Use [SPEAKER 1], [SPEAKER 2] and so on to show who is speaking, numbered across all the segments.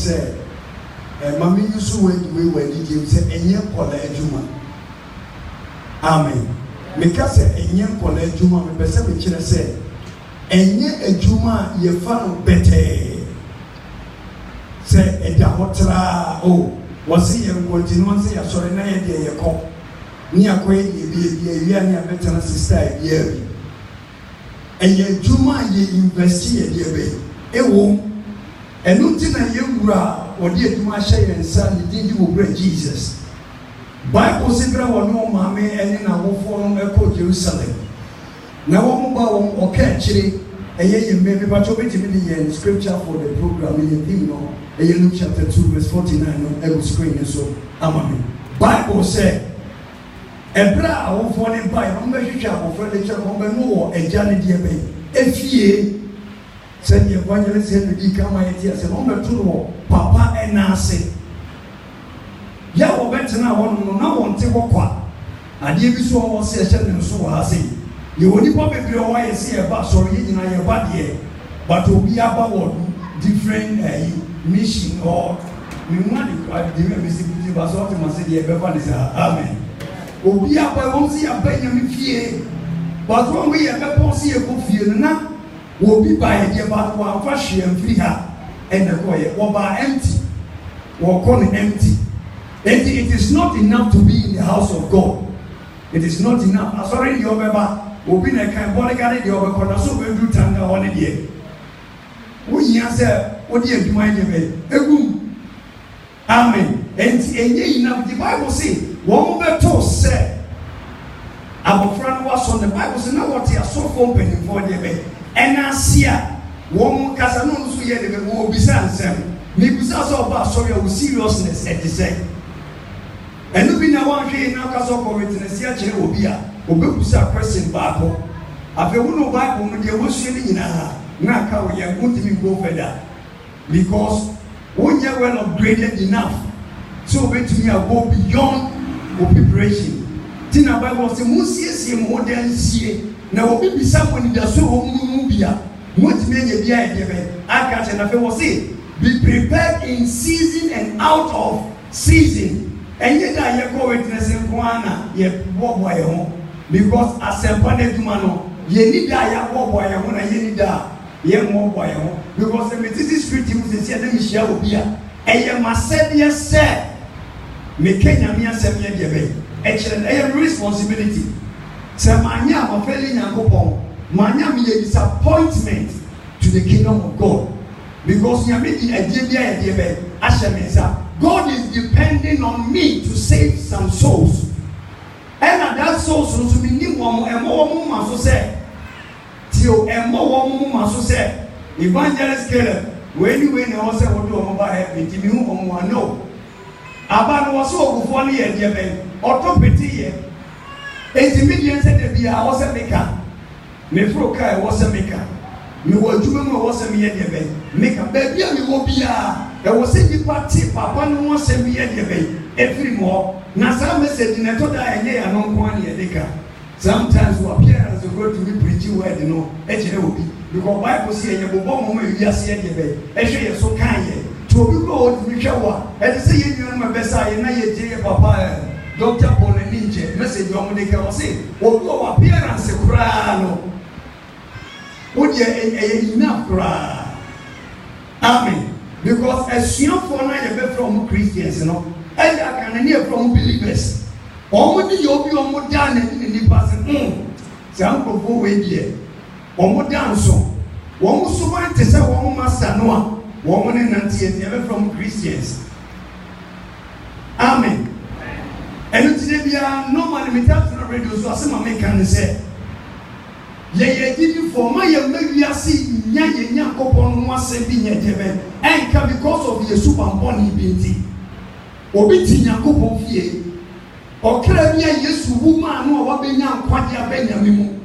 [SPEAKER 1] say, Mammy, you so when you say, and young college juma. Amen. Because a young college juma, the person which I say, and yet a juma, you found better. Say, a dahotra, oh, was he a continuance? I saw a idea, a cop. Near Quay, be a near better sister, yeah. And yet, juma, ye investigate, dear baby. A womb, and nothing a young bra, or dear to my share and son, did you break Jesus? Bible said, no mammy, and in our form, echo Jerusalem. Now, or catch it, and yet you may be much of it in scripture for the program in Dino, and you look chapter 2, verse 49 on every screen, and so, Amen. Bible said, a bra of one empire, on the chapel for the chapel, no, and Johnny dear baby. If ye said the evangelist Henry come my tears and on the two Papa and Nancy. Ya better now one take what I did so was a session so I say. You only probably know why I say about sorry in your body, but will be about different mission or you want to do a visibility was automatically a better amen. Will be up by one see a Benjamin fear, but when we have a see a good fear now. Will be by a about one fashion and free her and the boy or by empty or calling empty. And it is not enough to be in the house of God. It is not enough. As already your member will be a kind of bodyguard, the other corner, so we do tanga on it here. We answer, what do you mind of it? Amen. And enough, the Bible says, one better said, our friend was on the Bible, said, now what you are so open for the bed. And I see one Casanova so yet will be some. Maybe so about sorry with seriousness at the same. And you be now one day now Castle for witness, yet will be a question Bible. I feel no Bible when you was in a now we are going to go further. Because when you are well upgraded enough, so wait to me go beyond preparation. Tina Bible was the most more than see. Now, we be someone in the soul mubia. What many be I catch and I will say, be prepared in season and out of season. And yet I go witness in Guana, yet walk by home. Because as a panel, ye need I walk by home, and ye need that, walk by home. Because the Methodist Street is the same Michelle Bia. And ye must say, yes, sir. Make Kenya Mia Samia Diabe. Actually, I have responsibility. So manya am failing Yankopon. Manya me a disappointment to the kingdom of God. Because you are making a idea, God is depending on me to save some souls. And that souls will be new one and more woman so say. Till and more woman so say. Evangelist Keller, when you win also what do about heaven, to you on one no. About was so funny a dear man, or property. 80 million said be a was a maker. Me froka was a maker. Me was doing was a mere make a baby and me will be a. There was a party, papa no one send me a every more. Now some message in a total idea and non one year. Sometimes we appear as a girl to be preaching where you know, HLB. Because Bible say you will bomb me, you see a debate. Actually, so kind to be go to the shower. And say you know my best eye, and I papa. Doctor Paul and Ninja, message on the can say, although appearance a crown, would you enough cry? Amen. Because as you for night from Christians, you know, and I can hear from believers. Only you'll be on more done in the person. Some go away here. One more dance song. One more so want to say one master Noah, woman and never from Christians. Amen. And today we are normally without the radio, so some American say, Ye give you for my maybe I see Yan Copon was being a devil, and come because of the super bonny beauty. Or beating Yankopon fear, or Carabia, yes, woman, no, what being young, Quadia Benjamin.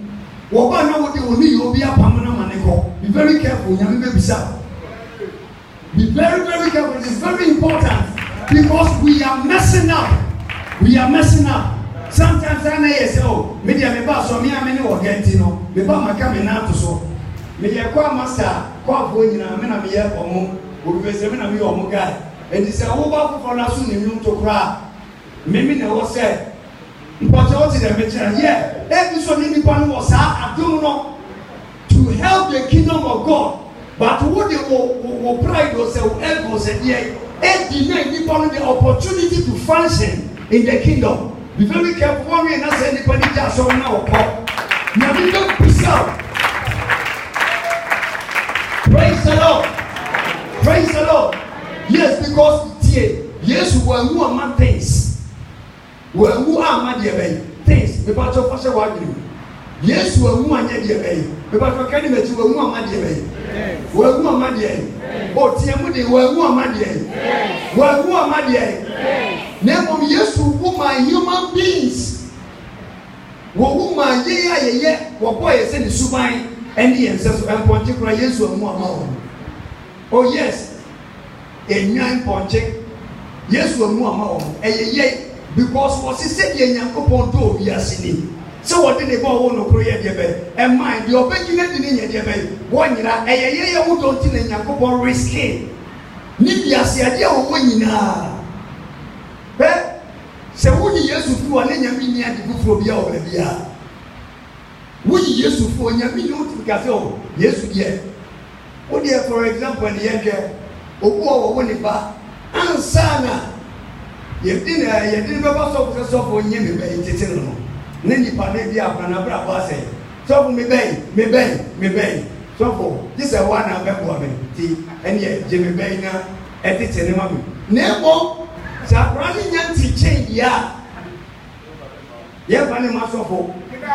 [SPEAKER 1] Or by now, they will need to be a permanent. Be very careful, young baby. Be very careful. It is very important because we are messing up. We are messing up. Sometimes I say, oh, maybe I'm about so me, I'm in or getting no, maybe I'm coming out to so. Maybe I call master, call for you, I'm in a year or more. obi sɛ na me o mo guy and say wo ba for na so ne nwum to kra me na wo say mpɔtɔ wo ti dem kyerɛ yeah every so ni nipa no was adom no to help the kingdom of God but what they will pride was ego said yeah and deny nipa the opportunity to function in the kingdom. Be very careful when we not say anybody just so now now we don't preserve. Praise the Lord. Praise the Lord. Yes, because yes, we are who are things. We are who are things. The part of us are yes, we are who are the part of Canada, we are who are we are who are oh, Tiamudi, we are who are we are who are name of yes, woman, human beings. Woman, yeah, what boy is in the Subai and the ancestors and Pontific yes, or more. Oh, yes, a 9 ponche, yes, or more, because what he said, young Ponto, we are singing. So, what did they want to create your bed? And mind your beginning in your bed. 1 year, a year, who don't think in your risky. Nibia, see, I dear winning now. Se wuni Yesu fu ane nyame ni ade gufo bia o bia wuni Yesu fu nyame ni utikase o Yesu die o die for example ni yeke obu o woni ba ansana yedin baba so fo nyame be tete no ne ni pa ne dia pa na bra ba se so fu me ben so fo this is one na be bo me ti ene je me ben na etete ne ma me nebo Sabrani nyanti change ya. Fani masofo.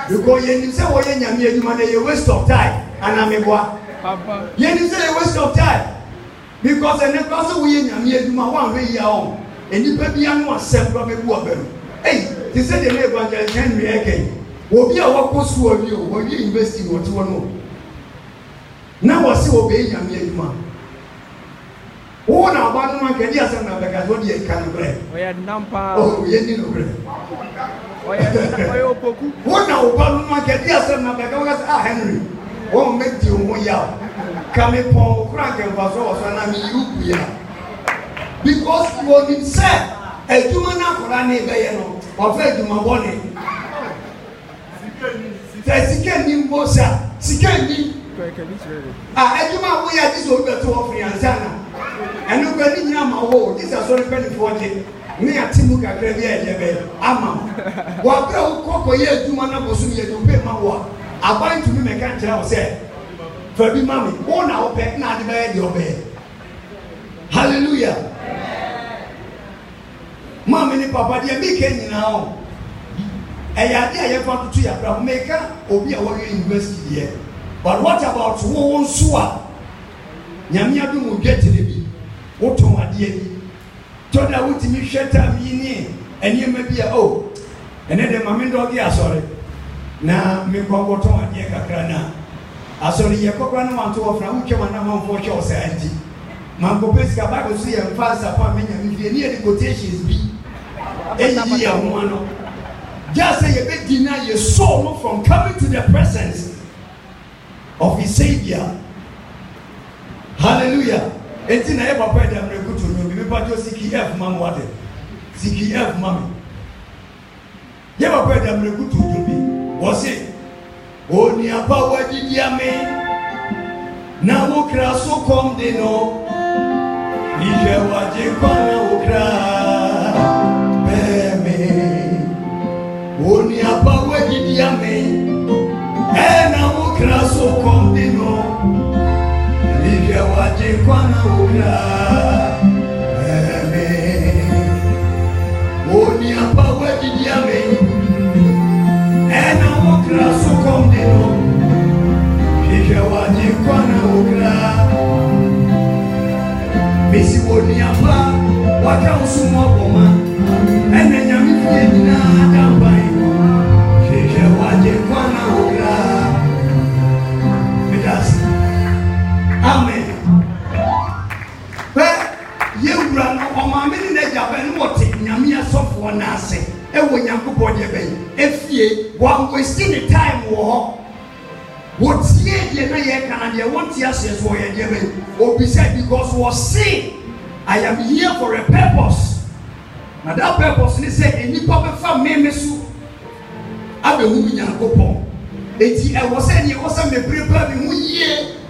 [SPEAKER 1] Because you say what you nyame aduma na you waste of time and ameboa. Papa. You say you waste of time. Because and because we nyame aduma one way ya on. Enipa bia no asem pro mebu obam. Hey, they say the evangelist Henry Eke. Obi a wakosu obi o, obi university wo to no. Na wo se obi nyame aduma. Oh, now, but no can yes, and because what you can break. We are Nampa. Oh, we didn't break. What now, but no can yes, and because Henry won't make you more yell. Come upon crack and was and I mean you. Because what he said, a human Akurani, or fed to my body. There's a can Mosa, Sikandi. I do my way at this over to Frianzana. And look at me now, this is only 40. Me at Timuka Gravia, Ama. What Coco years do man was to pay my work. I bind to me, I can't tell, say. For be mammy, one hour back, not the bed, your bed. Hallelujah. Mammy, Papa, dear, be king now. And I dare you want to your maker or be a warrior university here. But what about one swa? Nyamiadu will get to the what to my dear? Told I would me shut up me and you may be a oh. And then the mammy dog, yeah, sorry. Now, me go to my dear Kakrana. I saw the Yakokrana want to offer, who came on for your society. Mambo Pesca Bible see and fast upon me, and if you near the quotations be a year one. Just say a bit deny your soul from coming to the presence of his Savior. Hallelujah. And then I ever pray them good to me. But you seek F, mom, what it? Seek F, mommy. You ever pray them good to me? Was it? Only a power did ya me. Now, Kraso come de no. Nije wajikwana ukra. Beme. Only a power did ya me. And now, Kraso come de no. Wajikwana ura eme oni apa wadidiame ena wokra sukom dino kike wajikwana ura misi oni apa waka usumo boma ena nyami fiena dambai kike wajikwana ura medas. Amen. You run on my minute, and what Yamia software Nase, and when Yanko Body, if ye one wasting the time war, what ye na ye can and want yes for ye obisa because was say I am here for a purpose. Now that purpose is say any papa fa me so abe hu nyankopon eti e wo say ne wo say me prepare me hu ye